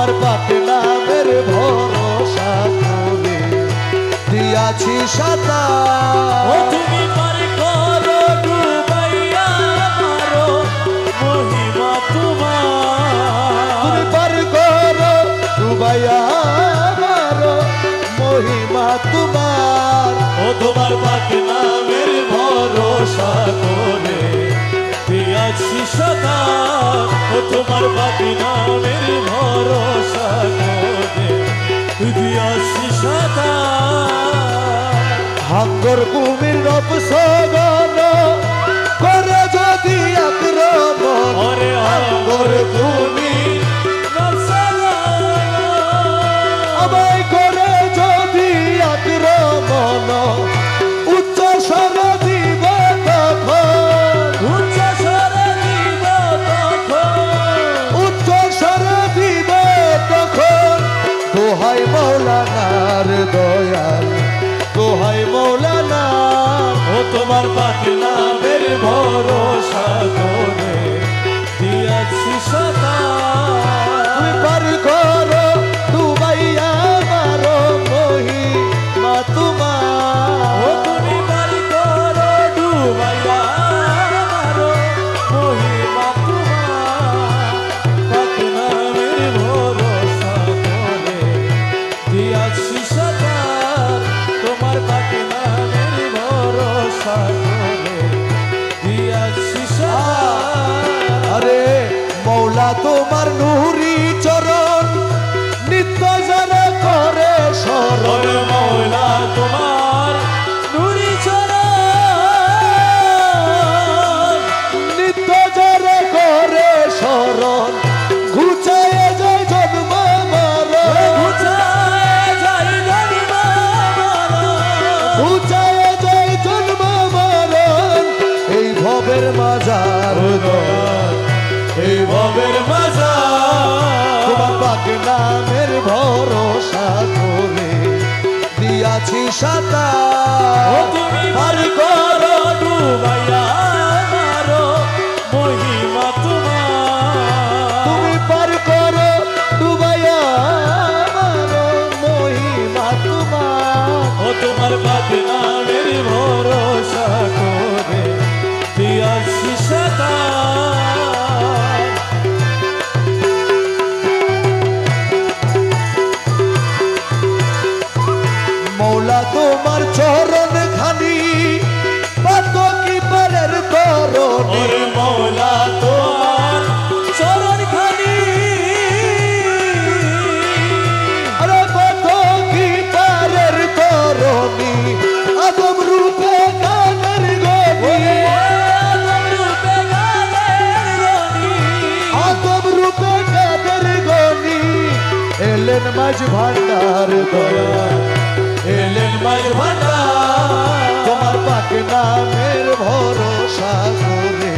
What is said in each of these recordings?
তোমার পাক নামের ভরসা করে দিয়াছি সাঁতার। ও তুমি পার করো ডুবাইয়া মারো মহিমা তোমার। তুমি পার করো ডুবাইয়া মারো মহিমা তোমার। ও তোমার পাক নামের ভরসা করে দিয়াছি সাঁতার। ও তোমার পাক নামের ভরসা করে দিয়াছি সাঁতার। হাঙ্গর কুমির নবসগন করে যদি আক্রমণ, ওরে হাঙ্গর কুমির নবসগন আমায় করে যদি আক্রমণ, উচ্চ স্বর দিব তখন, উচ্চ স্বরে দিব তখন, উচ্চ স্বর দিব তখন। দোহাই মৌলানার দয়াল, দোহাই মৌলানার। ও তোমার পাক নামের ভরসা করে দিয়াছি সাঁতার। তুমি পার করো ডুবাইয়া মারো মহিমা তোমার। ও তুমি পার করো ডুবাইয়া মারো মহিমা তোমার। পাক নামের ভরসা করে দিয়াছি সাঁতার। তোমার পাক নামের ভরসা করে দিয়াছি সাঁতার। আরে মৌলা তোমার নুরি চরণ নিত্য যারা করে স্মরণ। ওরে মৌলা তোমার নুরি চরণ নিত্য যারা করে স্মরণ, ঘুচায় যায় জন্ম মরণ, ঘুচায় যায় জন্ম মরণ। ঘুচায় যায় জন্ম মরণ। এই ভবের মাজার দয়াল, এই ভবের মাঝার তোমার পাক নামের ভরসা করে দিয়াছি ও সাঁতার। তুমি পার করো ডুবাইয়া মারো মহিমা তোমার। তুমি পার করো ডুবাইয়া মারো মহিমা তোমার। ও তোমার পাক নামের ভরসা করে দিয়াছি সাঁতার। মৌলা তোমার চরণ খানি পাতকি পারের তরণী। ওরে মৌলা তোমার চরণ খানি আরে পাতকি পারের তরণী, আদম রূপে গানের গনি, আদম রূপে গানের গনি। আদম রূপে গানের গনি। এলেন মাঝ ভান্ডার দয়াল, এলেন মাঝ ভান্ডার তোমার পাক নামের ভরসা করে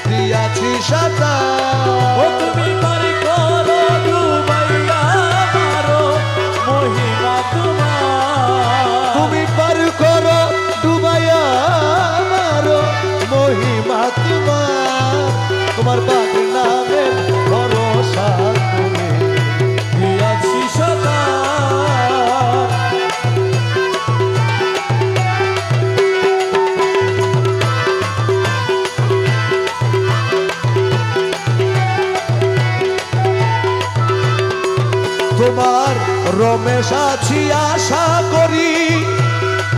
দিয়াছি ও সাঁতার। তুমি পার করো ডুবাইয়া মারো মহিমা তোমার। তুমি পার করো ডুবাইয়া মারো মহিমা তোমার। তোমার পাক নামের ভরসা করে দিয়াছি সাঁতার। তোমার রমেশ আছি আশা করি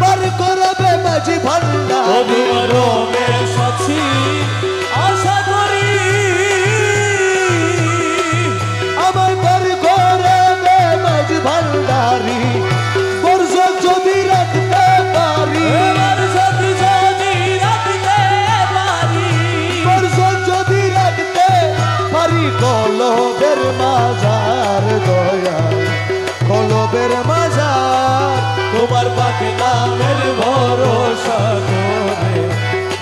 পার করবে মাঝি ও ভান্ডার। তোমার রমেশ আছি আশা করি আমায় পার করবে মাঝি ভান্ডারি, বর্ষ যদি রাখতে পারি, এবার যদি যদি রাখতে পারি। বর্ষ যদি রাখতে পারি। কলবের মাজার দয়াল, কলবের মাজার। তোমার পাক নামের ভরসা করে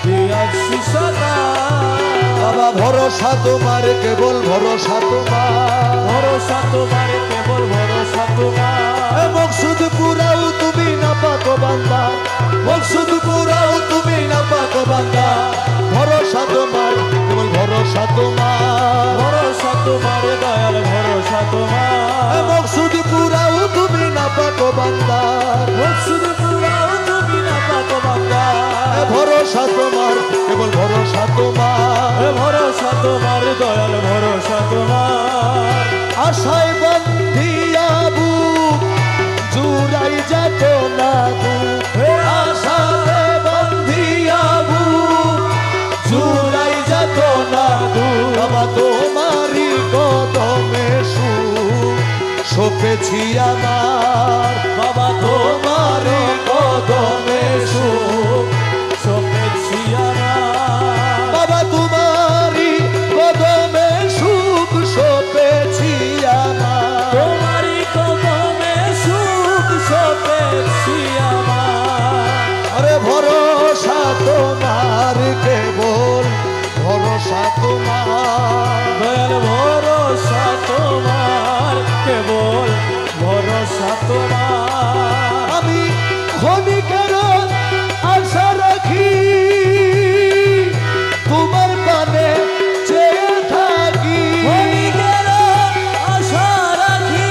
দিয়াছি সাঁতার। বাবা ভরসা তোমার, কেবল ভরসা তোমার। ভরসা তোমার কেবল ভরসা তোমার। মকসুদ পুরাও তুমি না পাকো বান্দা, মকসুদ পুরাও তুমি না পাকো বান্দা। ভরসা তোমার, কেবল ভরসা তোমার। ভরসা তোমার দয়াল ভরসা তোমার। ভরসা তোমার, ভরসা তোমার দয়াল ভরসা তোমার। আশায় বন্ধিয়া বুক জুড়াই যেত না দুঃখ, আশায় বন্ধিয়া বুক জুড়াই যেত না দুঃখ। বাবা তোমারই কদমে সুখ সপেছি আমার, বাবা তোমারই কদমে সুখ, সপেছি আমার। বাবা তোমারই কদমে সুখ সপেছি আমার, তোমারই কদমে সুখ সপেছি আমার। আরে ভরসা তোমার কেবল ভরসা তোমার, দয়াল ভরসা তোমার কেবল ভরসা তোমার। আমি ক্ষণিকের আশা রাখি তোমার পানে চেয়ে থাকি, ক্ষণিকের আশা রাখি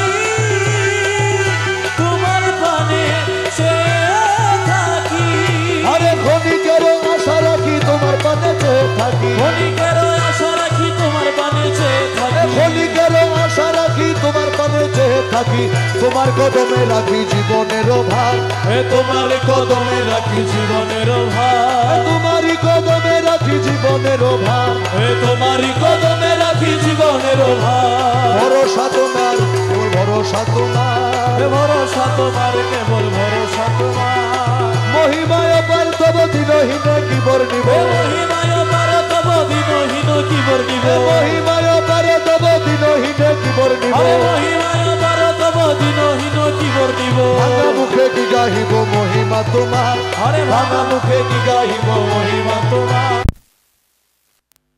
তোমার পানে চেয়ে থাকি। আরে ক্ষণিকের আশা রাখি তোমার পানে চেয়ে থাকি, ক্ষণিকের আশা রাখি তোমার পানে চেয়ে থাকি। ক্ষণিকের আশা রাখি তোমার পানে চেয়ে থাকি, তোমার কদমে রাখি জীবনের ভার, এ তোমার কদমে রাখি জীবনের ভার। তোমারই কদমে রাখি জীবনের ভার, এ তোমারই কদমে রাখি জীবনের ভার। ভরসা তোমার কেবল ভরসা তোমার, এ ভরসা তোমার কেবল ভরসা তোমার। মহিমায় পার তব দিনহীনে কি বর্ণিব, এ মহিমায় পার তব দিনহীন কি বর্ণিব। মহিমায় পার তব দিনহীনে কি বর্ণিব, আরে মহিমায় পার তব দিনহীন কি বর্ণিব। ভাঙা মুখে কি গাহিব মহিমা তোমার, আরে ভাঙা মুখে কি গাহিব মহিমা তোমার।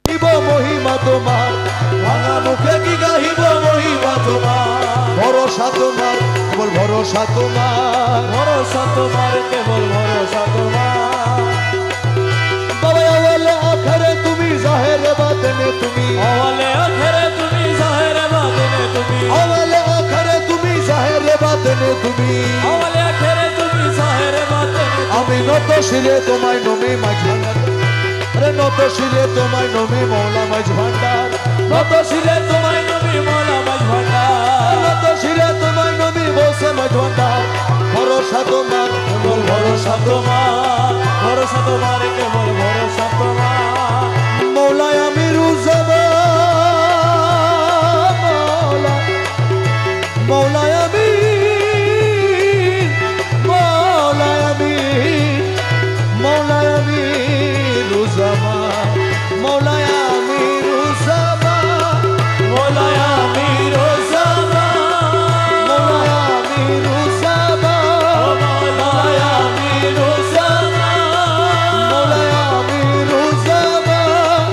গাহিব মহিমা তোমার, ভাঙা মুখে কি গাহিব মহিমা তোমার, ভরসা তোমার কেবল ভরসা তোমার, ভরসা তোমার কেবল ভরসা তোমার। বাবা আওয়ালে আখরে তুমি জাহেরে বাতেনে তুমি, আওয়ালে আখেরে তুমি জাহেরে বাতিনে তুমি। আওয়ালে আখরে তুমি জাহেরে বাতেনে তুমি, আওয়ালে আখেরে তুমি জাহেরে বাতিনে। আমি নত শিরে তোমায় নমি মাঝ ভান্ডার, আরে নত শিরে তোমায় নমি মৌলা মাঝ ভান্ডার, নত শিরে তোমায় নবী মৌলা মাঝ ভান্ডার। নত শিরে তোমায় নমি বসে মাঝ ভান্ডার, ভরসা তোমার কেবল ভরসা তোমার, ভরসা তোমার কেবল ভরসা তোমার। মৌলায় আমি রুজামা, মৌলা মৌলায় আমি, মৌলায় আমি, মৌলায় আমি রুজামা, মৌলায় আমি রুজামা, মৌলায় আমি রোজামা। মৌলায় আমি রুজামা, ও মৌলায় আমি রোজামা। মৌলায় আমি রুজামা,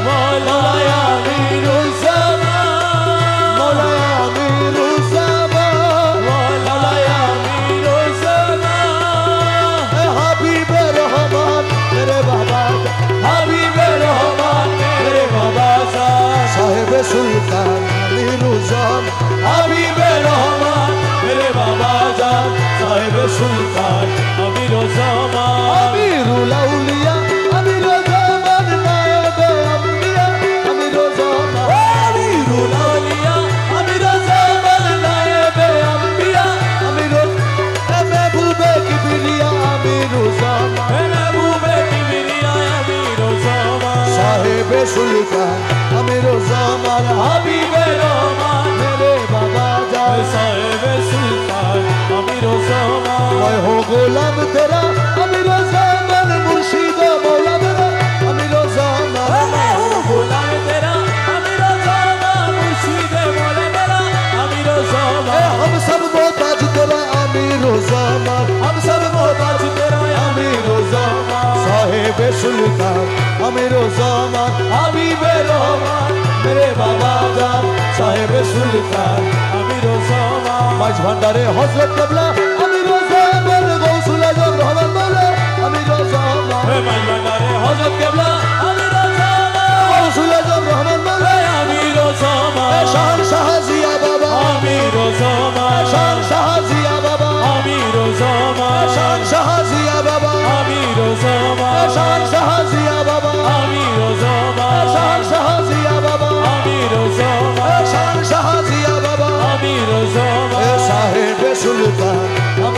মৌলায় আমি রোজামা। মৌলায় আমি রুজামা, মৌলায় আমি রোজামা। হাবিবে রহমান মেরে বাবা, হাবিবে রহমান মেরে বাবা জান। সাহেবে সুলতান আলী রুজান, হাবিবে রহমান মেরে বাবা জান। সাহেব সুলতান আমির জামান। আমিরুল আউলিয়া আমির জামান, নায়েবে আম্বিয়া আমির জামান, আমিরুল আউলিয়া আমির জামান, নায়েবে আম্বিয়া আমির মেহবুবে কিবরিয়া আমির জামান, হে মেহবুবে কিবরিয়া আমির জামান। সাহেবে সুলতান আমির জামান, হাবিবে রহমান মেরে বাবা জান, সাহেব সুলতান আমির জামান। मैं हो गुलाम तेरा अमीर ज़मान, मुर्शिद मौला मेरा अमीर ज़मान, मैं हूँ गुलाम तेरा अमीर ज़मान, मुर्शिद मौला मेरा अमीर ज़मान। हम सब मोहताज तेरा अमीर ज़मान, हम सब मोहताज तेरा अमीर ज़मान। साहिब सुल्तान अमीर ज़मान, हबीबे रहमान मेरे बाबा जान। साहेब सुल्तान अमीर ज़मान। माइज भंडारे हजरत कबला अमीर ज़मान, गौसुल आज़म रहमान मौला अमीर ज़मान, हे माई भंडारे हज़रत क़िबला अमीर ज़मान। गौसुल आज़म रहमान मौला हे अमीर ज़मान। शहंशाह जिया बाबा, अमीर ज़मान। शहंशाह जिया बाबा, अमीर ज़मान। शहंशाह जिया बाबा, अमीर ज़मान। शहंशाह जिया बाबा, अमीर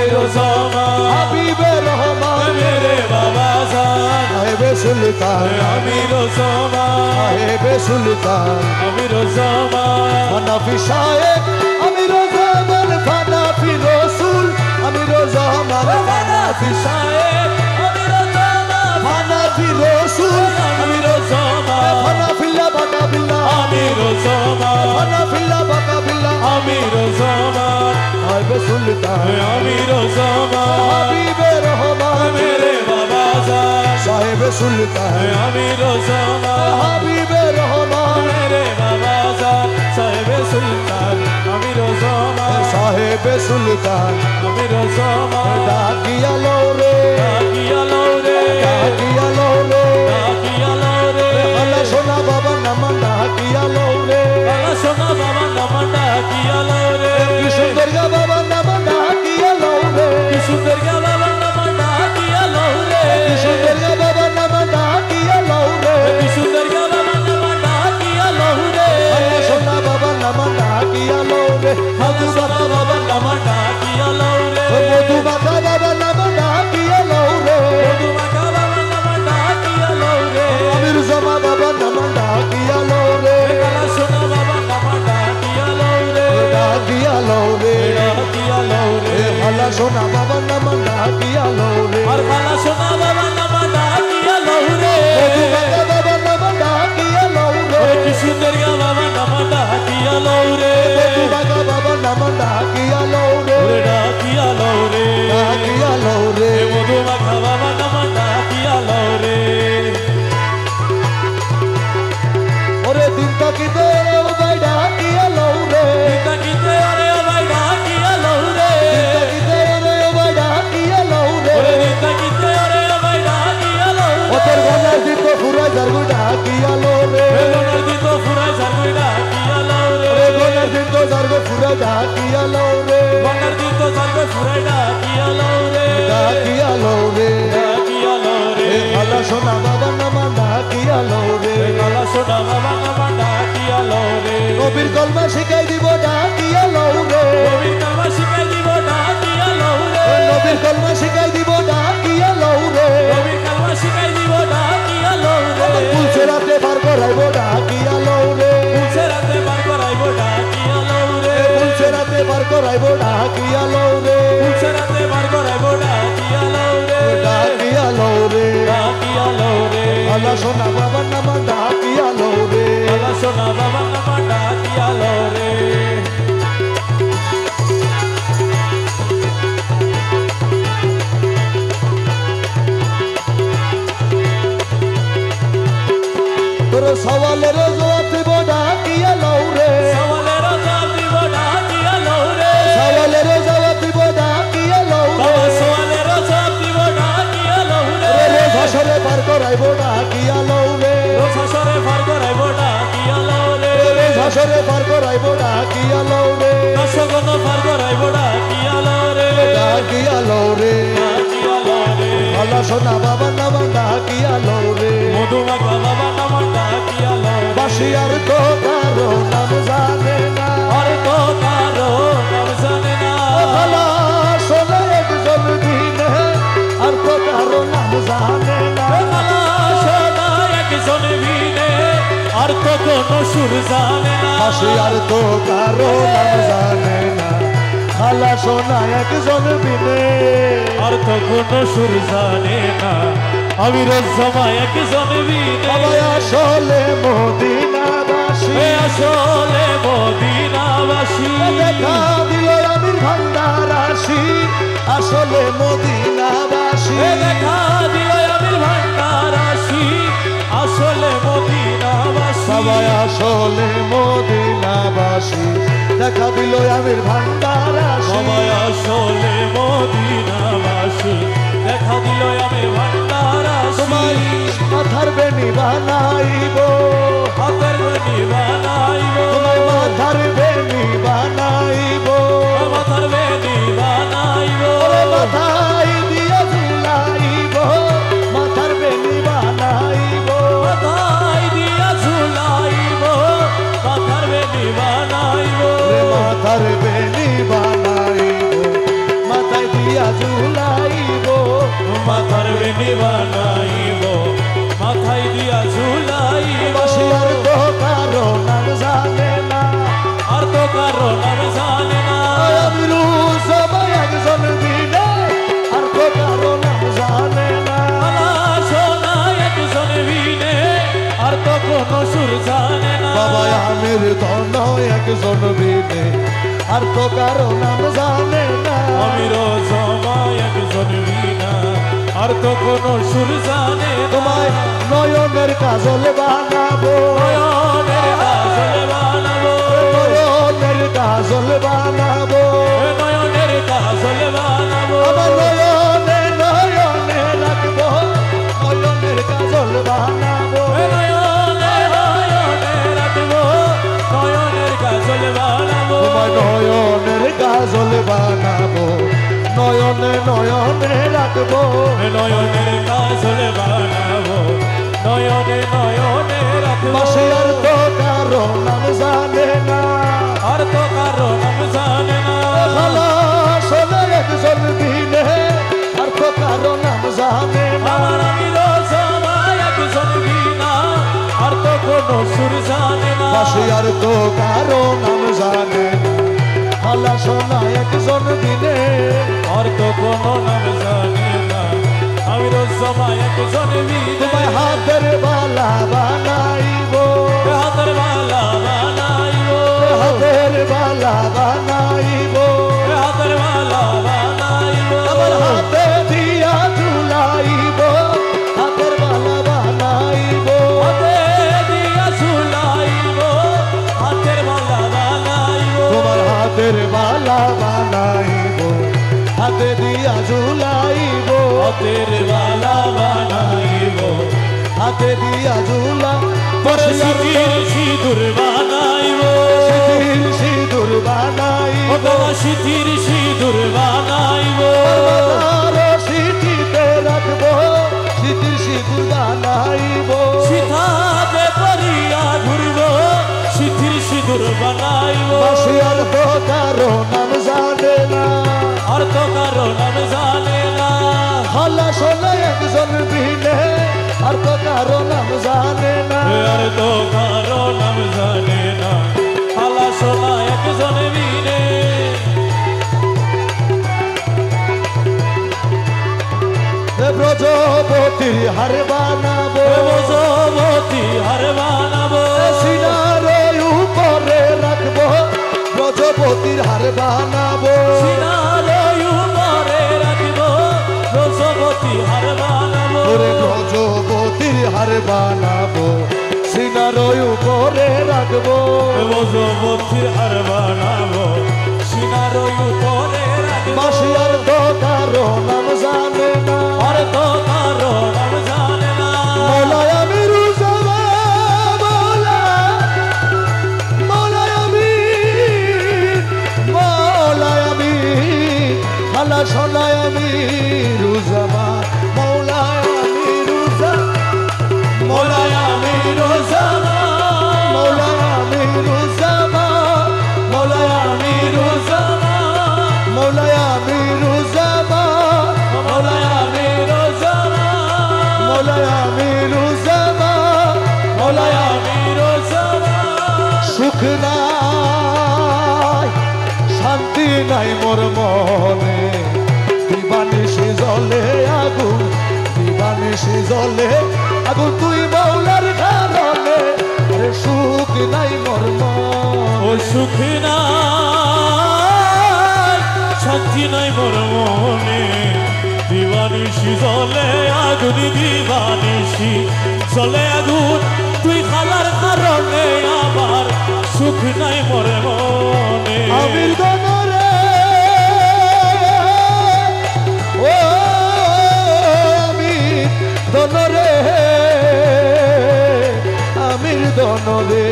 আমিরো জামান হাবিবে রহমান মেরে বাবা জান সাহেবে সুলতান আমিরো জামান সাহেবে সুলতান আমিরো জামান হানাফি সাহেব আমিরো জামান হানাফি রসুল আমিরো জামান হানাফি সাহেব আমিরো জামান হানাফি রসুল আমিরো জামান হানাফিল্লা বাকাবিল্লা আমিরো জামান হানাফিল্লা বাকাবিল্লা আমিরো জামান সাহেবে সুলতান আমিরো জামান হাবিবে রহমান মেরে বাবা জান সাহেবে সুলতান আমিরো জামান হাবিবে রহমান মেরে বাবা জান সাহেবে সুলতান আমিরো জামান সাহেবে সুলতান আমিরো জামান ডাকিয়া লৌরে ডাকিয়া লৌরে ডাকিয়া লৌরে ডাকিয়া লৌরে আলা সোনা বাবা নামান ডাকিয়া লৌরে বালা সোনা বাবা নামা ডাকিয়া লৌরে কি সুন্দর গা বাবা নামান ডাকিয়া লৌরে কি সুন্দর গা বাবা নামা ডাকিয়া লৌরে কি সুন্দর গা বাবা নামান ডাকিয়া লৌরে কি সুন্দর গা বাবা নামা ডাকিয়া লৌরে আলা সোনা বাবা নামান ডাকিয়া লৌরে বালা সোনা বাবা নামা ডাকিয়া লৌরে মধু মাখা বাবা নামান ডাকিয়া লৌরে মধু মাখা বাবা নামা ডাকিয়া লৌরে আমির জামা বাবা নামান ডাকিয়া লৌরে বালা সোনা বাবা নামা ডাকিয়া লৌরে ডাকিয়া লৌরে ডাকিয়া লৌরে আলা সোনা বাবা নামান ডাকিয়া লৌরে আর বালা সোনা বাবা নামা ডাকিয়া লৌরে মধু মাখা বাবা নামান ডাকিয়া লৌরে কি সুন্দর গা বাবা নামা ডাকিয়া লৌরে মধু মাখা বাবা নামান ডাকিয়া লৌরে ডাকিয়া লৌরে ডাকিয়া লৌরে মধু মাখা বাবা নামা ডাকিয়া লৌরে ওরে দিন তাকিতে ভাই ডাকিয়া লৌরে তাকিতে আরে ভাই ডাকিয়া লৌরে তাকিতে ভাই ডাকিয়া লৌরে তাকিতে আরে ভাই ডাকিয়া লৌরে ওতর গলার দিত ফুরাই জারগু ডাকিয়া লৌরে বেলুনের দিত ফুরাই জারগুই ডাকিয়া লৌরে ওরে গলার দিত জারগু ফুরাই ডাকিয়া লৌরে গঙ্গার দিত জারগুই ফুরাই ডাকিয়া লৌরে ডাকিয়া লৌরে ডাকিয়া লৌরে আলা সোনা বাবা নামান ডাকিয়া লৌরে গলা সোনা বাবা নামা ডাকিয়া লৌরে নবীর কলমা শিখাই দিব ডাকিয়া লৌরে কবির কামা শিখাই দিব ডাকিয়া লৌরে নবীর কলমা শিখাই দিব ডাকিয়া লৌরে কবির কামা শিখাই দিব ডাকিয়া লৌরে পুলছে রাতে পার করাইব ডাকিয়া লৌরে পুলছে রাতে বার করাইব ডাকিয়া লৌরে পুলছে রাতে পার করাইব ডাকিয়া লৌরে পুলছে রাতে বার করাইব ডাকিয়া লৌরে ডাকিয়া লৌরে ডাকিয়া লৌরে আলা সোনা বাবা নামান ডাকিয়া লৌরে গলা সোনা বাবা নামা ডাকিয়া লৌরে তোর সওয়ালের জবাব দিব ডাকিয়া লৌরে সওয়ালের জবাব দিব ডাকিয়া লৌরে সওয়ালের জবাব দিব ডাকিয়া লৌরে বাবা সওয়ালের জবাব দিব ডাকিয়া লৌরে রোজ হাসরে পার করাইব ডাকিয়া লৌরে রোজ হাসরে বার করাইব ডাকিয়া লৌরে রোজ হাসরে পার করাইব ডাকিয়া লৌরে দশগণ বার করাইব ডাকিয়া লৌরে ডাকিয়া লৌরে ডাকিয়া লৌরে আলা সোনা বাবা নামান ডাকিয়া লৌরে মধুমাখা বাবা নামা ডাকিয়া লৌরে বাসিয়ার তো কারো নাম জানে না আর তো কারো নাম জানে না আলা সোনা একজন দিনে আর তো কারো নাম জানে না বালা সোনা একজন বিনে আর তো কোনো সুর জানে না বাসিয়ার তো কারো নাম জানে না আলা সোনা একজন দিনে আর তো কোনো সুর জানে না আমির জামা একজন বিনে সবাই আসলে মদিনাবাসী এ আসলে মদিনাবাসী দেখা দিল আমির ভান্ডার আসি আসলে মদিনাবাসী এ দেখা দিল আমির ভান্ডার আসি আসলে মদিনাবাসী সবাই আসলে মদিনাবাসী দেখা দিল আমির ভান্ডার আসি সবাই আসলে মদিনাবাসী দেখা দিল আমির ভান্ডার তোমার আসি মাথার বেনি বানাইব হাতের বেনি বানাইব তোমার মাথার বেনি বানাইব মাথার বেনি বানাইব ওরে মাথায় দিয়া ঝুলাইব মাথার বেনি বানাইব মাথায় দিয়া ঝুলাইব মাথার বেনি বানাইব ওরে মাথার বেনি বানাইব মাথায় দিয়া মাথার বেনি বানাইব মাথায় দিয়া ঝুলাইব বাসি আর তো কারো নাম জানে না আর তো কারো নাম জানে না আমিরুল জামা একজন বিনে আর তো কারো নাম জানে না আলা সোনা একজন বিনে আর তো কোনো সুর জানে না বাবা আমির ধন একজন বিনে আর তো কারো নাম জানে না আমির জামা একজন বিনা আর তো কোনো সুর জানে না তোমায় নয়নের কাজল বানাবো নয়নের কাজল বানাবো নয়নের কাজল বানাবো নয়নের কাজল বানাবো আমার নয়নে নয়নে রাখবো নয়নের কাজল বানাবো নয়নে নয়নে রাখবো নয়নের কাজল বানাবো তোমায় নয়নের কাজল বানাবো নয়নে নয়নে রাখবো নয়নের কাজল বানাবো নয়নে নয়নে রাখবো বাসি আর তো কারো নাম জানে না আর তো কারো নাম জানে না খালা শোনে একজন বিনে আর তো কারো নাম জানে না আমার আমির জামা একজন বিনা আর তো কোনো সুর জানে না বাসি আর তো কারো নাম জানে না খালা শোনা একজন বিনে আর তো কোনো নাম জানে না আমির জামা একজন বিনা তোমায় হাতের বালা বানাইবো হাতের মালা বানাইবো হাতের বালা বানাইবো হাতের মালা বানাইবো আমার হাতে দিয়া ঝুলাইবো হাতের বালা বানাইবো হাতে দিয়া ঝুলাইবো হাতের মালা বানাইবো তোমার হাতের বালা বানাইবো হাতে দিয়া ঝুলাইবো হাতের মালা বানাইবো হাতে দিয়া ঝুলা পরশির সিঁদুর বানাইবো সিঁদুর বানাইবো তোমার শীতির সিঁদুর বানাইবো আরো সিঁথিতে রাখবো সিঁথির সিঁদুর বানাইবো সীতাতে পরিয়া ঘুরবো শীতির সিঁদুর বানাইবো বাসি আর তো কারো নাম জানে না আর তো কারো নাম জানে না হালা শোনা একজন বিনে আর তো কারো নাম জানে না আর তো কারো নাম জানে না হালা সোনা একজন বিনে ব্রজবতীর হার বানাবো ব্রজবতী হার বানাবো সিনার উপরে রাখবো ব্রজবতীর হার বানাবো সিনার উপরে রাখবো ব্রজবতী হার বানাবো ওরে ব্রজবতীর হার বানাবো সিনার উপরে রাখবো ব্রজবতী হার বানাবো সিনার উপরে রাখবো বাসি আর তো কারো নাম জানে না আর তো কারো নাম জানে না মৌলায় আমির জামা মৌলায় আমির খালা শোনায় আমির জামা মৌলায় আমির মোলায় আমির জামা মৌলায় আমির জামা মোলায় আমির জামা মৌলায় আমির জামা মোলায় আমির জামা মৌলায় আমির জামা মোলায় আমির জামা সুখ নাই শান্তি নাই মোর মনে দিবানিশি জলে আগুন দিবানিশি জলে আগুন তুই মৌলার কারণে আরে সুখ নাই মোর ও মনে সুখ নাই শান্তি নাই মোর মনে দিবানিশি জলে আগুন দিবানিশি জলে আগুন তুই খালার কারণে আমার সুখ নাই মোর মনে আমির গনরে ও আমির দনরে আমির দনরে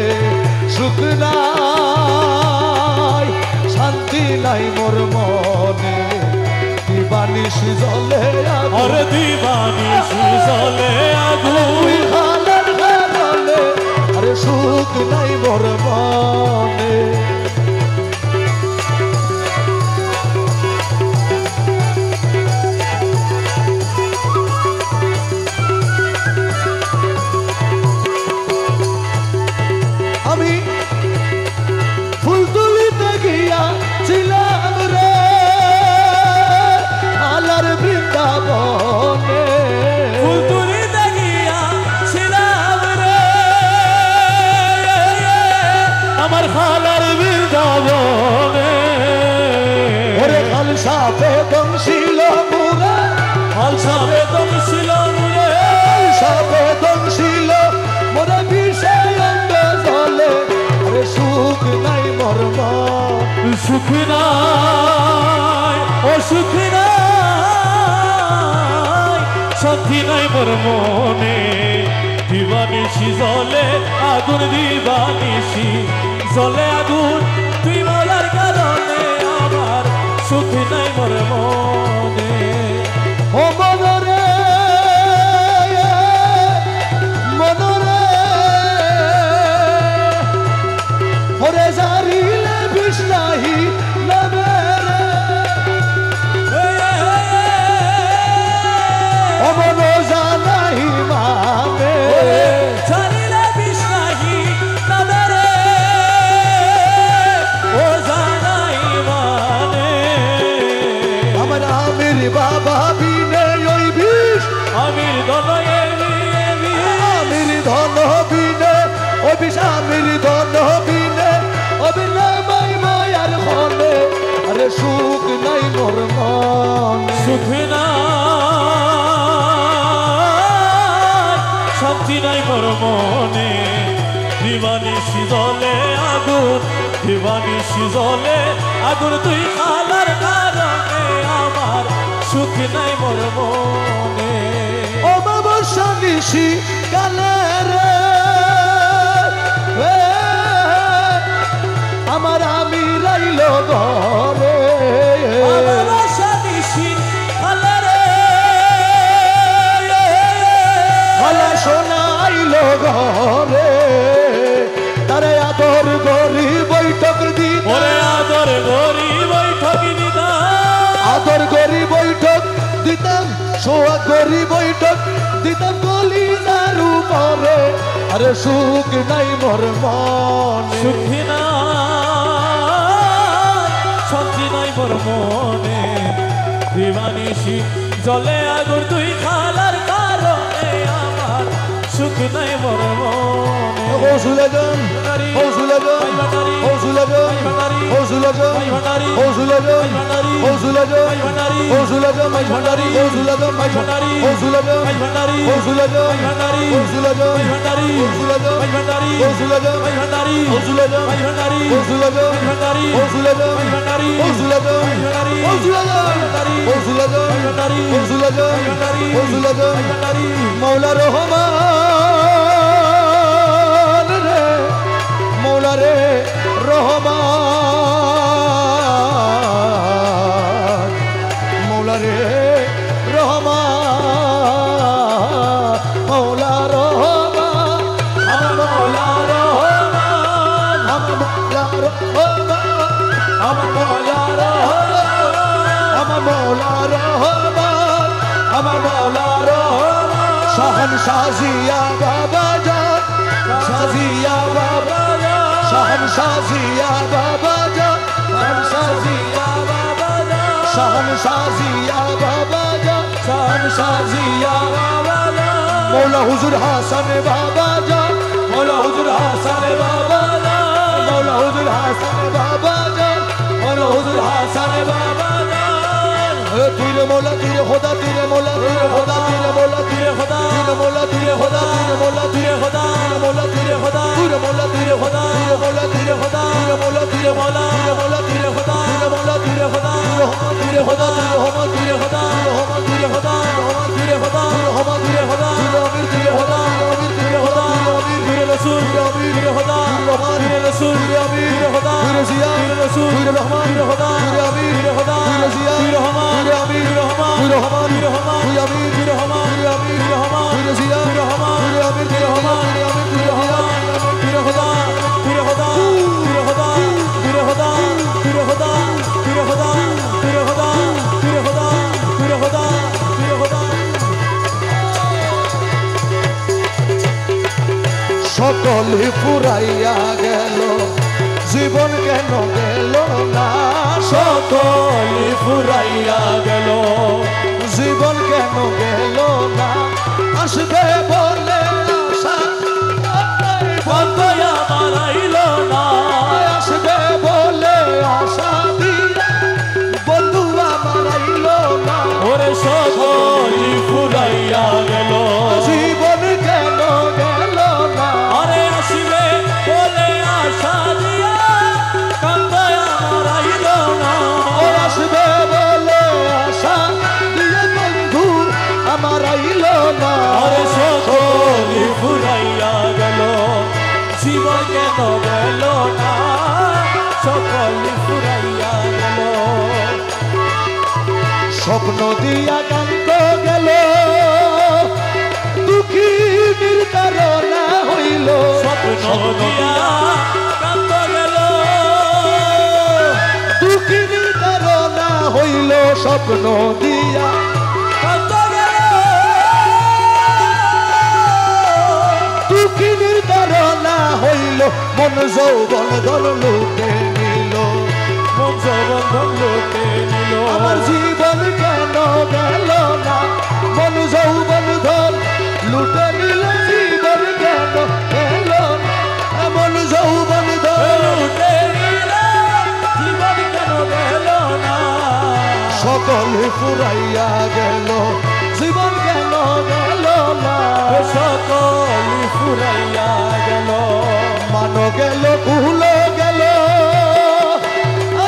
সুখ নাই শান্তি নাই মোর মনে দিবানিশি জলে और दीवानिशि জলে আগুন তুই হালার কারণে আরে সুখ নাই মোর মনে সুখ নাই ও সুখ নাই শান্তি নাই মোর মনে দিবানিশি জলে আগুন দিবানিশি জলে আগুন তুই বলার কারণে আমার সুখ নাই মোর মনে ও মনরে মনরে ওরে জারিলে বিষ্ণাহি নামেরে ও মন জানাহি মানে জানিলে বিষ্ণাহি নামেরে ও জানাই মানে আমার আমির বাবা বিনে ওই বিষ আমির দনয়ে আমির ধন বিনে ও বিষ আমির ধন বিনে অবিনামাই মায়ার হলে আরে সুখ নাই মোর মনে সুখ নাই শান্তি নাই মোর মনে দিবানিশি জলে আগুন দিবানিশি জলে আগুন তুই খালার কারণে আমার সুখ নাই মোর মনে অমাবস্যা নিশি কালে রে আমার আমি রাইল ঘরে ভালোবাসা নিশি খালে রে ভালা শোনাইল ঘরে তারে আদর গরি বৈঠক দিন ওরে আদর গরি বৈঠক দিদা আদর গরি বৈঠক দিতাম সোয়া গরি বৈঠক দিতাম কলিজার উপরে আরে সুখ নাই মোর মনে সুখ নাই শান্তি নাই মোর মনে দিবানিশি জলে আগুন তুই খালার কারণে আমার সুখ নাই মোর মনে হৌসুলাজন হৌসুলাজন হৌসুলাজন হৌসুলাজন হৌসুলাজন হৌসুলাজন হৌসুলাজন মাই ভান্ডারি হৌসুলাজন মাই ভান্ডারি হৌসুলাজন ভাই ভান্ডারি হৌসুলাজন ভাই ভান্ডারি হৌসুলাজন ভাই ভান্ডারি হৌসুলাজন ভাই ভান্ডারি হৌসুলাজন ভাই ভান্ডারি হৌসুলাজন ভাই ভান্ডারি হৌসুলাজন ভাই ভান্ডারি হৌসুলাজন ভাই ভান্ডারি হৌসুলাজন ভাই ভান্ডারি হৌসুলাজন হৌসুলাজন ভাই ভান্ডারি হৌসুলাজন ভাই ভান্ডারি হৌসুলাজন ভাই ভান্ডারি মৌলা রহমান রে মৌলা রে রহমান মৌলা রে রহমান মৌলা রহমান আমার মৌলা রহমান আমার মৌলা রহমান আমার মৌলা রহমান আমার মৌলা রহমান আমার মৌলা রহমান শাহন শাজিয়া বাবা জান শাজিয়া বাবা শাহন শাজিয়া বাবা জান শাহন শাজিয়া বাবা জান শাহন শাজিয়া বাবা জান শাহন শাজিয়া বাবা জান মৌলা হুজুর হাসান বাবা জান মৌলা হুজুর হাসান বাবা জান মৌলা হুজুর হাসান বাবা জান মৌলা হুজুর হাসান বাবা জান তুইরে মৌলা তুইরে খোদা তুইরে মৌলা তুইরে খোদা তুইরে মৌলা তুইরে খোদা তুইরে মৌলা তুইরে খোদা তুইরে মৌলা তুইরে খোদা তুইরে মৌলা তুইরে খোদা তুইরে মৌলা তুইরে খোদা তুইরে মৌলা তুইরে খোদা তুইরে মৌলা তুইরে মৌলা তুইরে মৌলা তুইরে খোদা তুইরে মৌলা তুইরে খোদা তুইরে খোদা তুইরে হমা তুইরে খোদা তুইরে হমা তুইরে খোদা তুইরে হমা তুইরে খোদা তুইরে হমা তুইরে খোদা তুইরে অমির তুইরে খোদা অমির তুইরে খোদা অমির তুইরে রসুল তুইরে অমির তুইরে খোদা তুইরে রসুল তুইরে অমির তুইরে খোদা তুইরে জিয়া তুইরে রসুল তুইরে রহমান তুইরে খোদা তুইরে অমির তুইরে খোদা তুইরে জিয়া তুইরে রহমান তুইরে অমির তুইরে রহমান তুইরে রহমান তুইরে রহমান তুইরে অমির তুইরে রহমান তুইরে অমির তুইরে রহমান তুইরে জিয়া তুইরে রহমান তুইরে অমির তুইরে রহমান তুইরে অমির তুইরে রহমান তুইরে খোদা তুইরে খোদা তুইরে খোদা তুইরে খোদা তুইরে খোদা তুইরে খোদা তুইরে খোদা তুইরে খোদা তুইরে খোদা তুইরে খোদা সকলে ফুরাইয়া গেল জীবন কেন গেল না সকলে ফুরাইয়া গেল জীবন কেন গেল না আসবে বলে আশা বন্ধ আমার আইল না আসবে বলে আশা দিয়ে বন্ধু আমার আইল না ওরে সকলে ফুরাইয়া গেল জীবন কেন গেল না আরে আসবে বলে আশা দিয়া কান্দ আমার আইল জীবন কেন গেল না সকলি ফুরাইয়া গেল স্বপ্ন দিয়া কান্ত গেল দুঃখী নির্তারণা হইল স্বপ্ন দিয়া কান্ত গেল দুঃখী নির্তারণা হইল স্বপ্ন দিয়া কান্ত গেল দুঃখী নির্তারণা হইল মন যৌবন ধন লুটে নিল মন যৌবন লুটে নিল আমার জীবন কেন গেল না মন যৌবন ধন লুটে নিল জীবন কেন গেল না মন যৌবন ধন লুটে নিল জীবন কেন গেল না সকল ফুরাইয়া গেল জীবন কেন গেল না সকলি ফুরাইয়া গেল মান গেল কুল গেল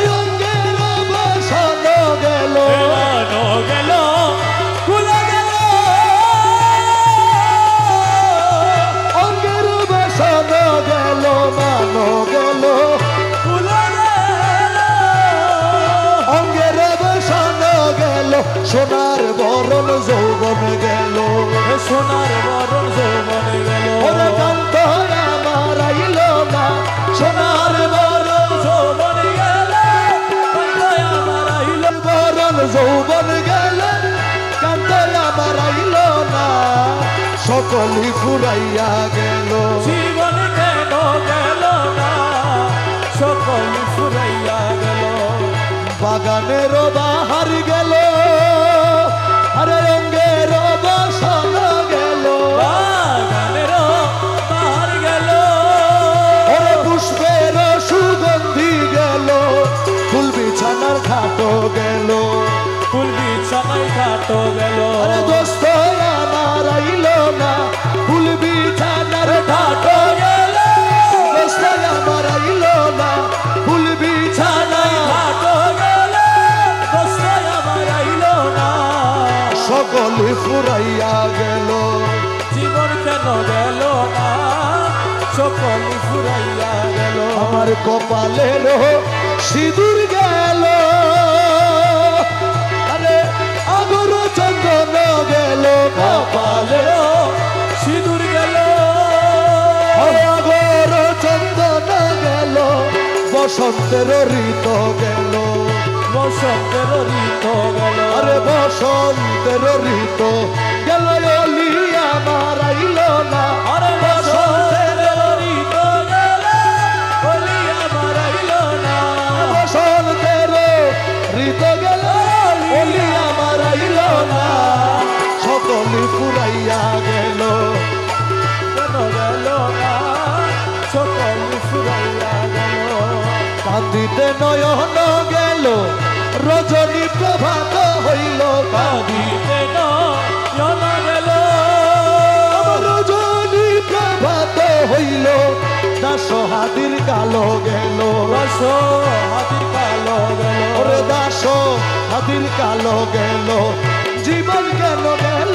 অঙ্গের বসন গেল মানো গেল কুল গেল অঙ্গের বসন গেল মান গেল কুল গেল অঙ্গের বসন গেল সোনার বরণ যৌবন গেল সোনার বরণ যৌবন গেল ওরে কান্ত আমার আইল না সোনার বরণ যৌবন গেল কান্ত আমার আইল বরণ যৌবন গেল কান্ত আমার আইল না সকলি ফুরাইয়া গেল জীবন কেন গেল না সকলি ফুরাইয়া গেল বাগানের বাহার গেল আরে অঙ্গের বসন গেল বাগানের বাহার গেল ওরে পুষ্পের সুগন্ধি গেল ফুল বিছানার খাটো গেল ফুল বিছানায় খাটো গেল আরে দোস্ত আমার আইল না ফুল বিছানার খাটো গেল দোস্ত আমার আইল না ফুল বিছানায় খাটো গেল দোস্ত আমার আইল না সকল ফুরাইয়া গেল জীবন কেন গেল না সকল ফুরাইয়া গেল আমার কপালের সিঁদুর গেল আরে আগর চন্দন গেল কপালে সিঁদুর গেল আগর চন্দন গেল বসন্তের ঋত গেল বসন্তের ঋত গেল আরে বসন্তের ঋত গেল অলি আমার আইল না আরে বসন্তের ঋত গেল বলি আমার আইল না বসন্তের ঋত গেল অলি আমার আইল না সকলি ফুরাইয়া গেল কেন গেল না সকল ফুরাইয়া গেল কাঁদিতে নয়ন গেল রজনী প্রভাত হইল কাঁদিতে নয়ন গেল রজনী প্রভাত হইল দাস হাতির কালো গেল রস হাতির কালো গেল ওরে দাস হাতির কালো গেল জীবন কেন গেল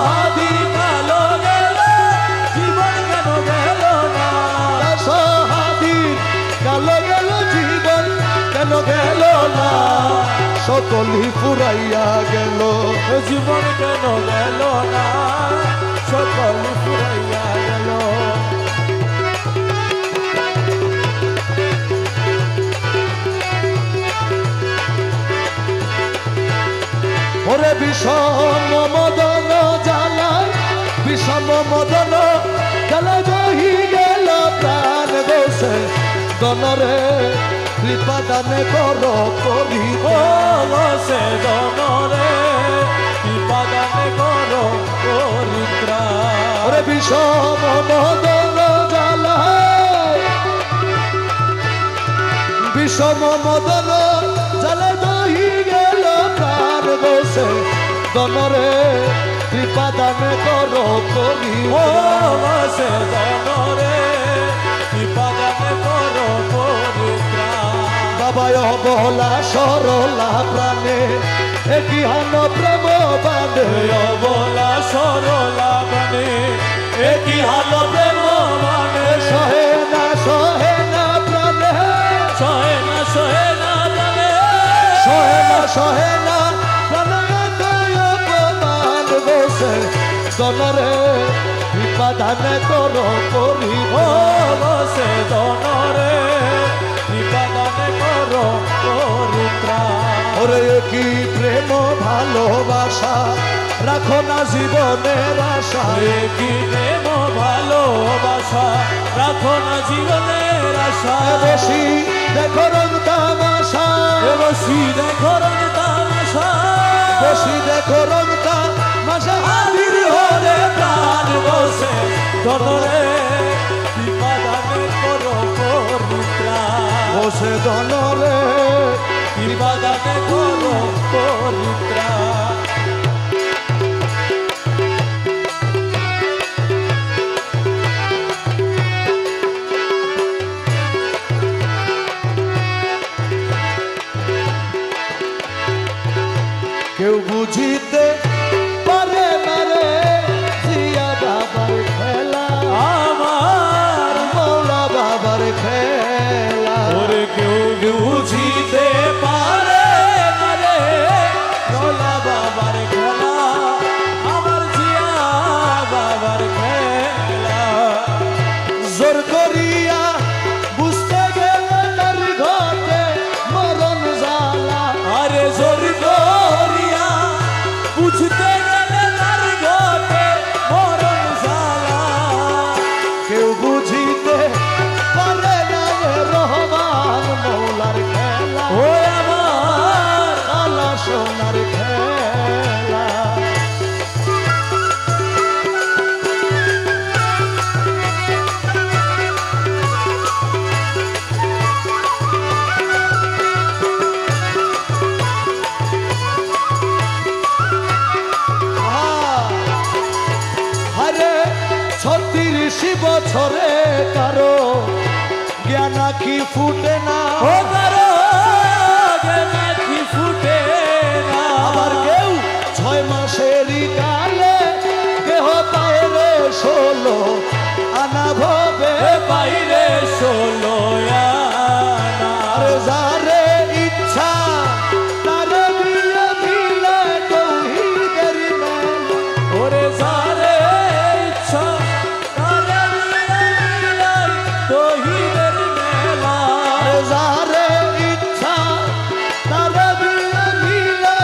হাতির কালো গেল জীবন কেন গেল না দাস হাতির কালো গেল জীবন কেন গেল না সকলি ফুরাইয়া গেল জীবন কেন গেল না সকল ফুরাইয়া গেল ওরে বিষম মদন জ্বালায় বিষম মদন জ্বালা বহি গেল প্রাণ বসে দনরে কৃপা দানে কর করি সে দনরে বিপাদানে করো পরিত্রা ওরে বিষম মদন জ্বালায় বিষম মদন জ্বালা বহি গেল প্রাণ বসে দনরে কৃপা দানে কর করি সে দনরে বিপাদানে করো পরিত্রা বাবায় অবলা সরলা প্রাণে একই হান প্রেম বাঁধে বলা সরলা মানে একই হাল প্রেম মানে সহে না প্রাণায় অপমান বসে দনরে বিপাদান করো করি ও বসে দনরে বিপাদান করো পরিত্রাণ। ওরে কি প্রেম ভালোবাসা রাখো না জীবনের আশা কি প্রেম ভালোবাসা রাখো না জীবনের আশা। বেশি দেখো রং তামাশা বসি দেখো রং তামাশা বেশি দেখো রং তামাশা হাজির হলে প্রাণ বসে দনরে বিপাদান করো পরিত্রাণ। বসে দনরে বিপাদান করো পরিত্রাণ। কেউ বুঝিতে পারে না রে জিয়া বাবার খেলা আমার মৌলা বাবার খেলা ওরে কেউ বুঝিতে পারে না রে মৌলা বাবার খেলা আমার জিয়া বাবার খেলা। জোর করিয়া বুঝতে গেলে তার ঘটে মরণ জ্বালা আরে জোর করিয়া বুঝতে গেলে তার ঘটে মরণ জ্বালা। কেউ বুঝিতে পারে না রে রহমান মৌলার খেলা ও আমার আলা সোনার খেলা আরে 36 বছরে কারো জ্ঞান আঁখি ফুটে না ও কারো নাকি ফুটে না। আবার কেউ 6 মাসেরই কালে কেহ পায় রে 16 আনা ভবে বাইরে ষোলো আনা। আরে যারে ইচ্ছা তারে বিয়ে দিলে তৌহিদের মেলা ওরে যারে ইচ্ছা তারে মিলাই তহিদের মেলা। আরে যারে ইচ্ছা তারে বিয়ে দিলে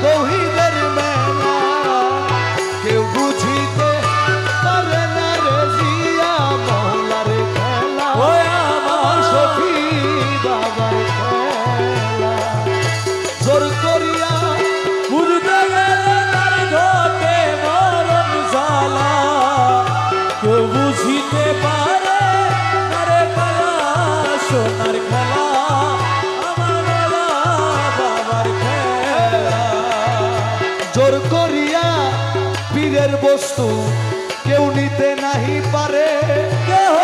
তৌহিদের মেলা কেউ বুঝিতে পারে না রে জিয়া মৌলার খেলা ও আমার সখী বাবার খেলা জোর করিয়া বুঝতে গেলে তার ঘটে মরণ জ্বালা। কেউ বুঝিতে পারে না রে খেলা সোনার খেলা আমার মেলা বাবার খেলা। জোর করিয়া পীরের বস্তু কেউ নিতে নাহি পারে কেহ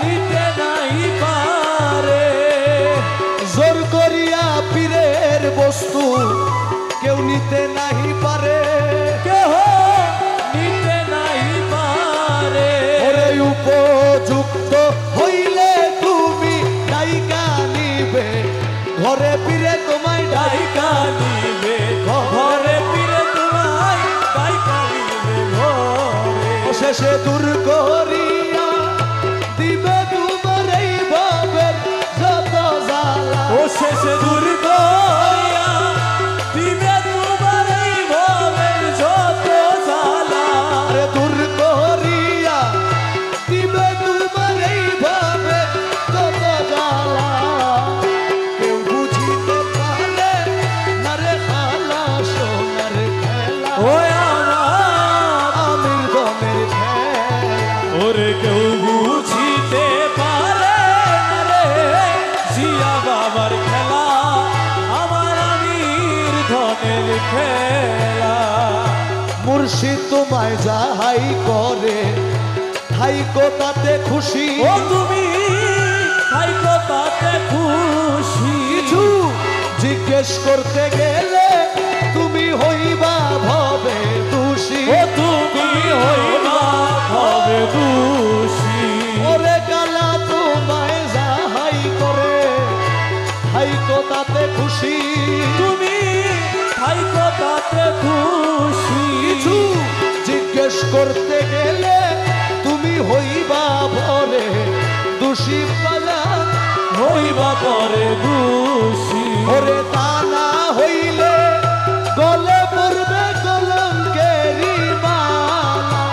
নিতে নাই পারে। জোর করিয়া পীরের বস্তু কেউ নিতে নাহি পারে কেহ নিতে নাই পারে। ওরে উপযুক্ত হইলে তুমি ডাইকা নিবে ঘরে পীরে তোমায় ডাইকা ডাইকা নিবে ঘরে পীরে তোমায় ডাইকা নিবে ঘরে। শেষে দূর করিয়া দিবে তোমার এই ভাবের যত জ্বালা ও শেষে দূর করিয়া দিবে তোমার এই ভবের যত জ্বালা। আরে দূর করিয়া দিবে তোমার এই ভাবে যত জ্বালা কেউ বুঝিতে পারে না রে খালা সোনার খেলা ও আমার আমির দমের খেলা ওরে কেউ বুঝিতে পারে না রে জিয়া বাবার খেলা আমার আমির ধনের খেলা। মুর্শিদ তোমায় যাহাই করে হাই কোতাতে খুশি ও তুমি থাইকো তাতে খুশি। কিছু জিজ্ঞেস করতে গেলে তুমি হইবা ভবে দোষী ও তুমি হইবা হবে দোষী। ওরে কালা তোমায় যাহাই করে হাই কোতাতে খুশি তুমি হইবা পরে দোষী বাজান হইবা পরে দোষী ওরে তা না হইলে গলে পড়বে কলঙ্কেরি মালা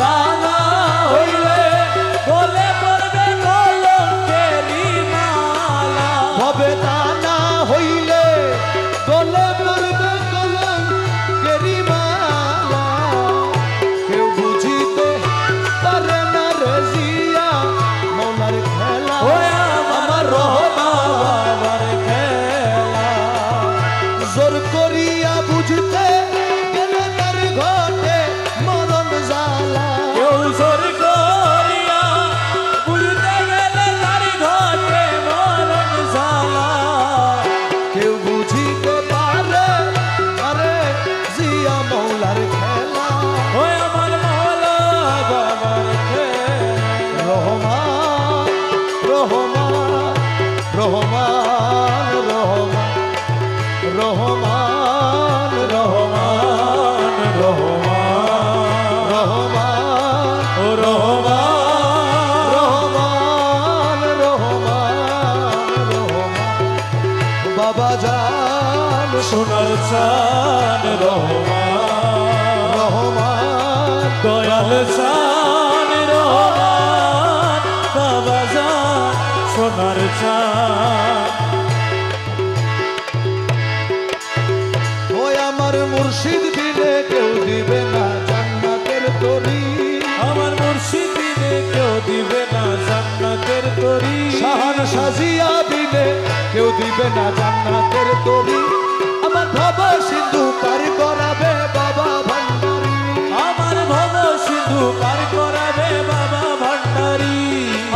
তা না হইলে গলে পড়বে কলঙ্কেরি মালা হবে তা না হইলে গলে পড়বে কলঙ্কেরি মালা কেউ বুঝিতে পারে না রে জিয়া মৌলার খেলা ওই আমার রহমা বাবার খেলা জোর করিয়া বুঝতে গেলে তার ঘটে মরণ জ্বালা কেউ জোর করিয়া বুঝতে গেলে তার ঘটে মরণ জ্বালা কেউ বুঝিতে পারে আরে জিয়া মৌলার খেলা ওই আমার মৌলা বাবার খেলা রহমান রহমান রহমান রহমান রহমান রহমান রহমান রহমান ও রহমান রহমান রহমান রহমান বাবা জান সোনার চান রহমান রহমান দয়াল চান রহমান বাবা জান সোনার চান ওই আমার মুর্শিদ বিনে কেউ দিবে না জান্নাতের তরি আমার মুর্শিদ বিনে কেউ দিবে না জান্নাতের তরি শাহান সাজিয়া বিনে কেউ দিবে না জান্নাতের তরি আমার ভব সিন্ধু পার করাবে বাবা ভান্ডারি আমার ভব সিন্ধু পার করাবে বাবা ভান্ডারি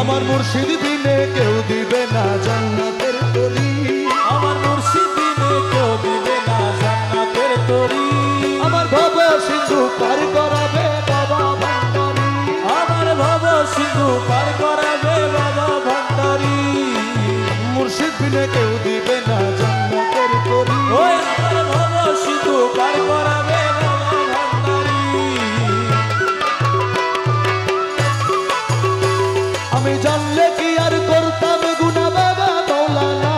আমার মুর্শিদ বিনে কেউ দিবে না জান্নাতের তরি আমার মুর্শিদ বিনে কেউ দিবে না জান্নাতের তরি আমার ভব সিন্ধু পার করাবে বাবা ভান্ডারি আমার ভব সিন্ধু পার করাবে বাবা ভান্ডারি মুর্শিদ বিনে কেউ দিবে না জান্নাতের তরি ওই আমার ভব সিন্ধু পার করাবে বাবা ভান্ডারি আমি জানলে কি আর করতাম গুনাহ বাবা মৌলানা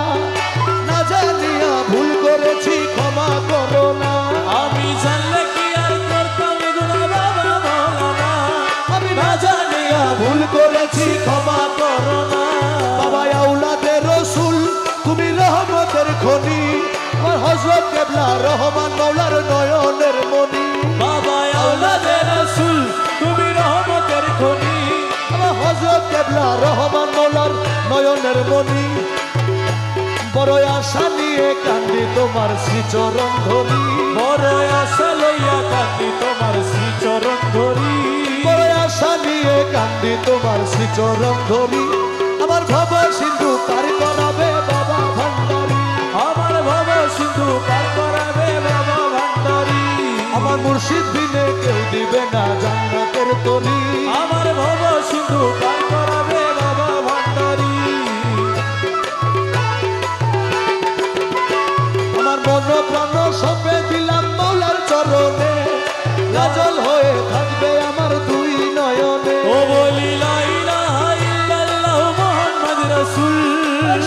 না জানিয়া ভুল করেছি ক্ষমা করো না আমি জানলে কি আর করতাম গুনাহ বাবা মৌলানা আমি না জানিয়া ভুল করেছি ক্ষমা করো না বাবা আউলাদের রসুল তুমি রহমতের খনি আমার হযরত কেবলা রহমান মৌলার নয়নের মনি বাবা আওলাদে রাসূল তুমি রহমতের খনি আমার হযরত কেবলা রহমান মৌলার নয়নের মনি বড় আশা নিয়ে কান্দি তোমার শ্রীচরণ ধরি বড় আশা লইয়া কান্দি তোমার শ্রীচরণ ধরি বড় আশা নিয়ে কান্দি তোমার শ্রীচরণ ধরি আমার ভব সিন্ধু পার করাবে বাবা ভান্ডারি আমার ভব সিন্ধু পার করাবে বাবা ভান্ডারি আমার মুর্শিদ বিনে কেউ দিবে না জান্নাতের তরি আমার ভব সিন্ধু পার করাবে বাবা ভান্ডারি আমার মন প্রাণ সপে দিলাম মৌলার চরণে কাজল হয়ে থাকবে আমার দুই নয়নে ও বলি লা ইলাহা ইল্লাল্লাহ মুহাম্মদ রাসূল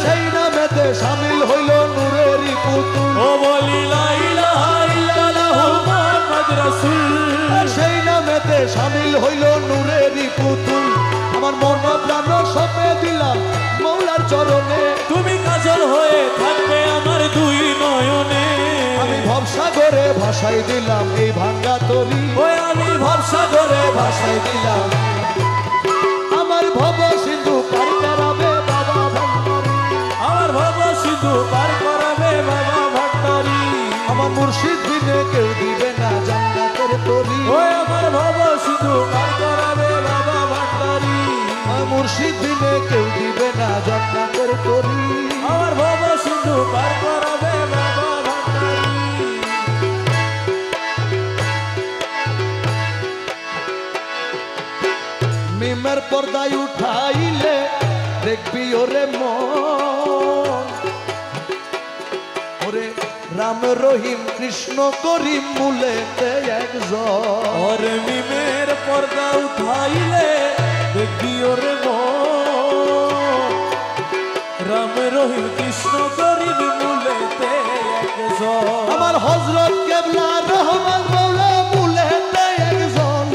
সেই নামেতে শামিল হইল নূরেরই পুতুল ও বলি লা ইলাহা ইল্লাল্লাহ মুহাম্মদ রাসূল সেই নামেতে শামিল হইল নূরেরই পুতুল আমার মন প্রাণ সপে দিলাম মৌলার চরণে তুমি কাজল হয়ে থাকবে আমার দুই নয়নে আমি ভবসাগরে ভাসাই দিলাম এই ভাঙ্গা তরি ওই আমি ভবসাগরে ভাসাই দিলাম আমার ভব সিন্ধু পার করাবে বাবা ভান্ডারি আমার ভব সিন্ধু পার করাবে বাবা ভান্ডারি আমার মুর্শিদ বিনে কেউ দিবে না জান্নাতের তরি ওই আমার ভব সিন্ধু পার করাবে বাবা ভান্ডারি আমার মুর্শিদ বিনে কেউ দিবে না জান্নাতের তরি আমার ভব সিন্ধু পার করাবে বাবা ভান্ডারি মিমের পর্দায় উঠাইলে দেখবি ওরে মন ওরে রাম রহিম কৃষ্ণ করিম মূলেতে একজন और मिमेर पर्दा उठाइले হযরত কেবলা রহমান মৌলা মুলেতে একজন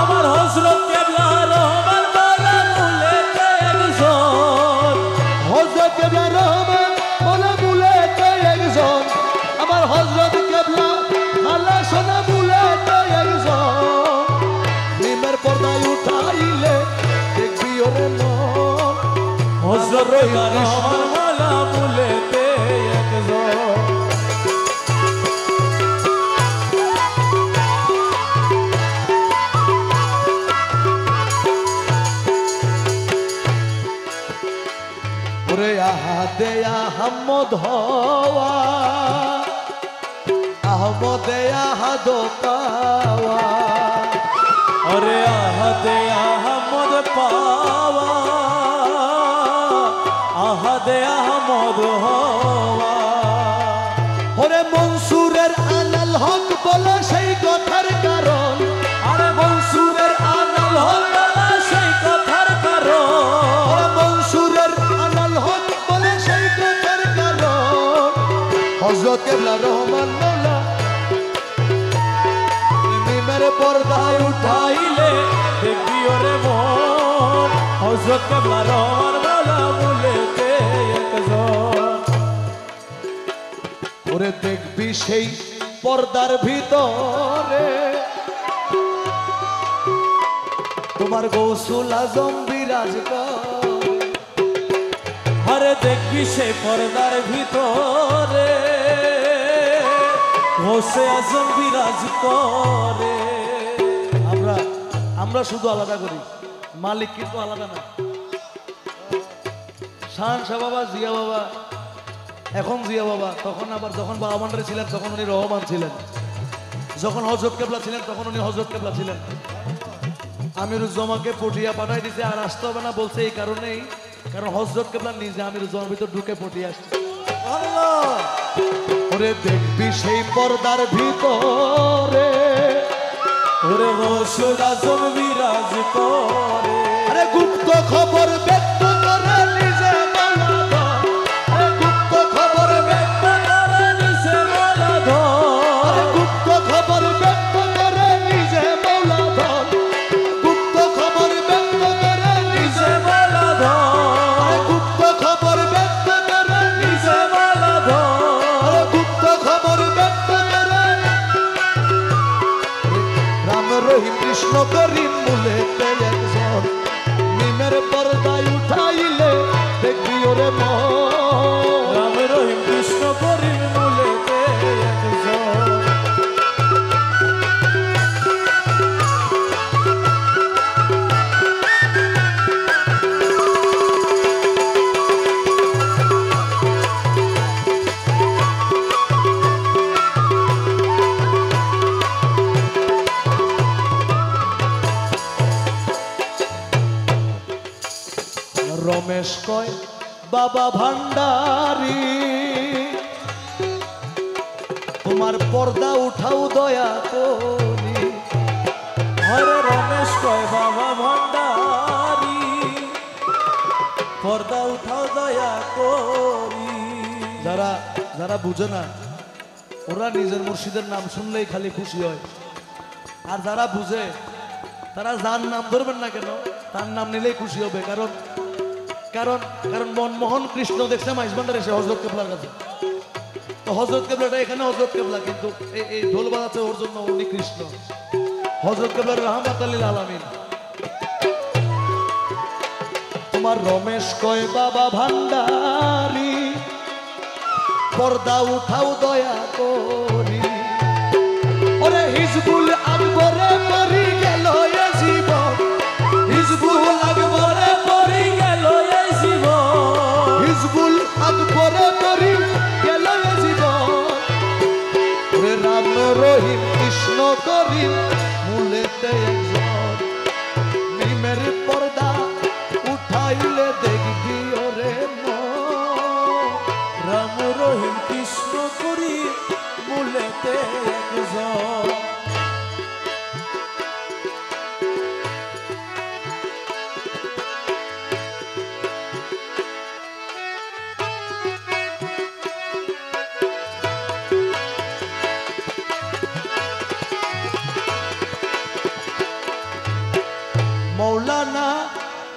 আমার হযরত কেবলা রহমান মৌলা মুলেতে একজন হযরত কেবলা রহমান মৌলা মুলেতে একজন আমার হযরত কেবলা আল্লাহ সোনা মুলেতে একজন নিমের পর্দায় উঠাইলে দেখবি ওরে মন হযরত কেবলা রহমান মৌলা মুলেতে একজন ওরে আহাদে আহমদ হওয়া আহমদে আহাদ পাওয়া अरे आहदे अहमद पावा आहदे अहमद होवा ওরে মনসুরের আনাল হক বলে সেই কথার কারণ अरे मंसूरेर आनल होला সেই কথার কারণ ওরে মনসুরের আনাল হক বলে সেই কথার কারণ হযরত কেবলা রহমান মৌলা নিমের পর্দায় উঠাইলে দেখবি ওরে মন হযরত কেবলা রহমান মৌলা মুলেতে একজন ওরে দেখবি সেই পর্দার ভিতরে তোমার গৌসুল আজম বিরাজ করে আরে দেখবি সে পর্দার ভিতরে হোসে আজম বিরাজ করে আমরা আমরা শুধু আলাদা করি মালিক কিন্তু আলাদা না শাহ বাবা জিয়া বাবা এখন জিয়া বাবা তখন আবার যখন বাবা মান্ডারে ছিলেন তখন উনি রহমান ছিলেন যখন হযরত কেবলা ছিলেন তখন উনি হযরত কেবলা ছিলেন আমিরুজ্জামাকে পটিয়া পাঠাই দিতে আর আসতে হবে না বলছে এই কারণেই কারণ হযরত কেবলা নিজে আমিরুজ্জামার ভিতর ঢুকে পটিয়ে আসছে ওরে দেখবি সেই পর্দার ভিতরে ওরে রসুল আজম বিরাজ করে আরে গুপ্ত খবর ব্যক্ত করে নিজে মালা আরে গুপ্ত খবর ব্যক্ত করে নিছে মালা ধর আরে গুপ্ত খবর ব্যক্ত করে নিজে মালা ধর গুপ্ত খবর ব্যক্ত করে নিজে নিছে মালা ধর আরে গুপ্ত খবর ব্যক্ত করে নিজে নিছে মালা ধর আরে গুপ্ত খবর ব্যক্ত করে রাম রহিম কৃষ্ণ করিম মুলেতে একজন নিমের পর্দায় উঠাইলে দেখবি ওরে মন রাম রহিম কৃষ্ণ করিম মুলেতে একজন রমেশ কয় বাবা ভান্ডারি তোমার পর্দা উঠাও দয়া করি হরে রমেশ কয় বাবা ভান্ডারি পর্দা উঠাও দয়া করি যারা যারা বুঝে না ওরা নিজের মুর্শিদের নাম শুনলেই খালি খুশি হয় আর যারা বুঝে তারা যার নাম ধরবেন না কেন তার নাম নিলেই খুশি হবে কারণ কারণ কারণ মনমোহন কৃষ্ণ দেখছে মাইজবান্ডার এসে হযরত কেবলার কাছে তো হযরত কেবলাটা এখানে হযরত কেবলা কিন্তু এই ঢোল বাজাচ্ছে ওর জন্য উনি কৃষ্ণ হযরত কেবলার রাহমাত লিল আলামিন তোমার রমেশ কয় বাবা ভান্ডারি পর্দা উঠাও দয়া করি ওরে হিজবুল আকবরে পরি গেল এ জীবন হিজবুল আকবরে পরি গেল এই জীবন হিজবুল আকবরে পরি গেল এ জীবন ওরে রাম রহিম কৃষ্ণ করিম মুলেতে একজন নিমের পর্দা উঠাইলে দেখবি ওরে মন রাম রহিম কৃষ্ণ করি মুলেতে একজন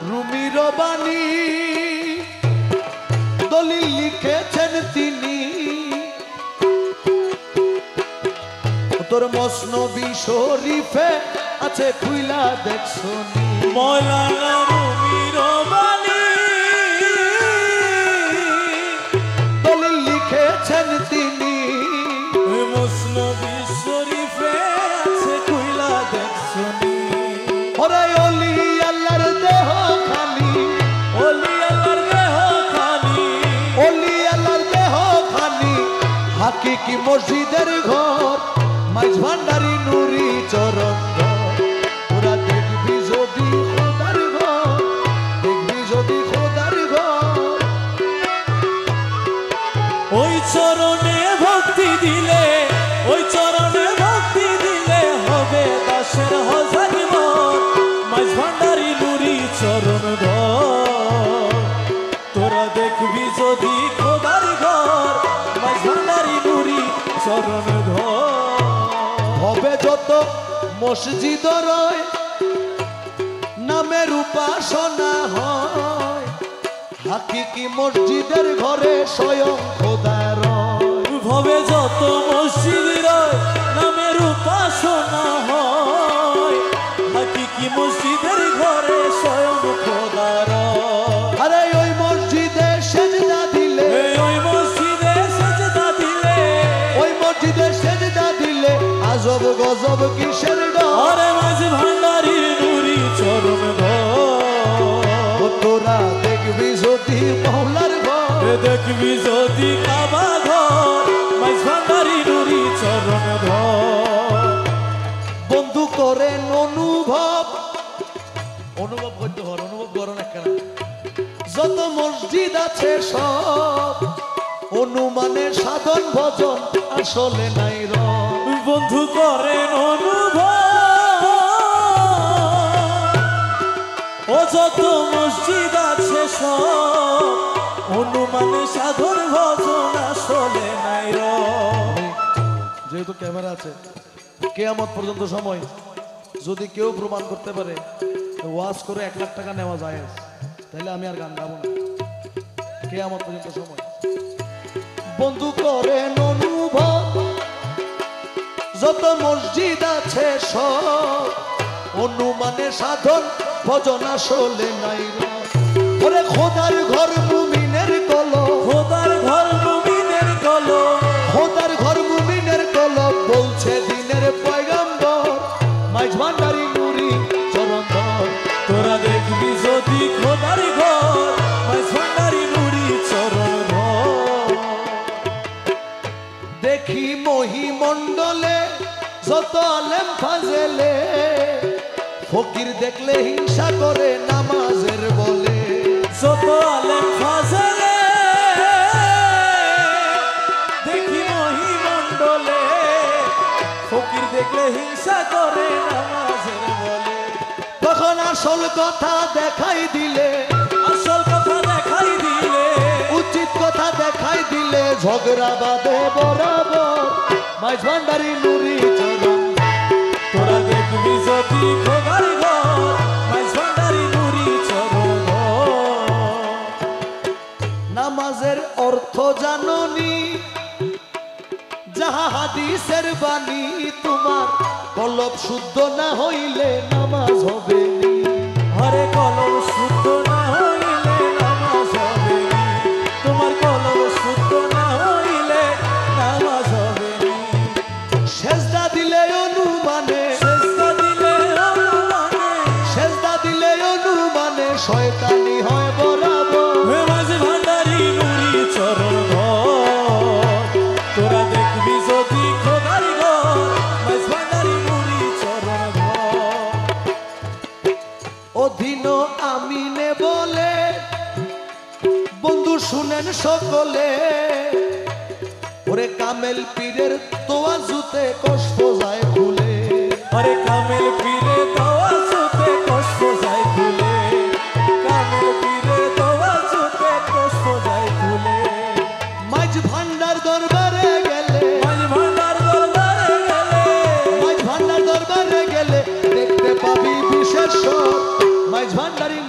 রুমির বাণী দলিল লিখেছেন তিনি তোর মসনবী শরীফে আছে খুইলা দেখছনি মৌলানা রুমির বাণী দলিল লিখেছেন তিনি মসনবী শরীফে আছে খুইলা দেখছনি ওরে অলি আল্লাহর দেহ খানি ওলি আল্লাহর দেহ খানি অলি আল্লাহর দেহ খানি হাকিকি মসজিদের ঘর মাইজ ভান্ডারি নুরি চরণ ওরা দেখবি যদি খোদার ঘর দেখবি যদি খোদার ঘর ওই চরণে ভক্তি দিলে ওই চরণে ভক্তি দিলে হবে দাসের হাজারি মন মাঝ ভান্ডারি নুরি চরণ ঘর তোরা দেখবি যদি খোদার ঘর মাঝ ভান্ডারি নুরি চরণ ঘর হবে যত মসজিদ রয় নামের উপাসনা হয় হাকিকি মসজিদের ঘরে স্বয়ং খোদা রয় ভবে যত মসজিদ রয় নামের উপাসনা হয় হাকিকি মসজিদের ঘরে স্বয়ং খোদা রয় আরে ওই মসজিদে সেজদা দিলে ওই মসজিদে সেজদা দিলে ওই মসজিদে সেজদা দিলে আজব গজব কিসের ডর আরে মাঝ ভান্ডারি নুরি চরণ ঘর তোরা দেখবি যদি মহলার ঘর দেখবি যদি কাবা ঘর মাঝ ভান্ডারি নুরি চরণ ঘর বন্ধু করেন অনুভব অনুভব করতে ঘর অনুভব করো না কেন যত মসজিদ আছে সব অনুমানে সাধন ভজন আসলে নাই র বন্ধু করেন অনুভব ও যত মসজিদ আছে সব অনুমানে সাধন ভজন আসলে নাই র যেহেতু ক্যামেরা আছে কিয়ামত পর্যন্ত সময় যদি কেউ প্রমাণ করতে পারে ওয়াজ করে 1 লাখ টাকা নেওয়া যায় তাহলে আমি আর গান গাবো না কিয়ামত পর্যন্ত সময় বন্ধু করেন অনুভব যত মসজিদ আছে সব অনুমানে সাধন ভজন আসলে নাই র ওরে খোদার ঘর মুমিনের কলম খোদার ঘর মুমিনের কলম খোদার ঘর মুমিনের কলম বলছে দিনের পয়গম্বর মাইজ ভান্ডারি নুরি চরণ ধর তোরা দেখবি যদি খোদার ঘর মাঝ ভান্ডারি নুরি চরণ ঘর দেখি মহিমণ্ডলে যত আলেম ফাজেলে ফকির দেখলে হিংসা করে নামাজের বলে যত আলেম ফাজলে দেখি মহিমণ্ডলে ফকির দেখলে হিংসা করে নামাজের বলে তখন আসল কথা দেখাই দিলে আসল কথা দেখাই দিলে উচিত কথা দেখাই দিলে ঝগড়া বাঁধে বরাবর মাইজ ভান্ডারি নুরি চরণ তোরা দেখবি যদি খোদার ঘর মাঝ ভান্ডারি নুরি চরণ ঘর নামাজের অর্থ জাননি যাহা হাদিসের বাণী তোমার কলব শুদ্ধ না হইলে নামাজ হবে নি হরে কলম শুদ্ধ না হইলে নামাজ হবে নি তোমার কলম শুদ্ধ না হইলে নামাজ হবে নি সেজদা দিলে অনুমানে সেজদা দিলে অনুমানে সেজদা দিলে অনুমানে শয়তানি হয় বরাবর হে মাঝ ভান্ডারি নুরি চরণ ঘর তোরা দেখবি যদি খোদার ঘর মাঝ ভান্ডারি নুরি চরণ ঘর অধীন আমিনে বলে বন্ধু শুনেন সকলে ওরে কামেল পীরের তোয়াজুতে কষ্ট যায় খুলে আরে কামেল পীরে তোয়াজুতে কষ্ট যায় খুলে কামেল পীরে তোয়াজুতে কষ্ট যায় খুলে মাঝ ভান্ডার দরবারে গেলে মাঝ ভান্ডার দরবারে গেলে মাঝ ভান্ডার দরবারে গেলে দেখতে পাবি বিশেষ মাঝ ভান্ডারি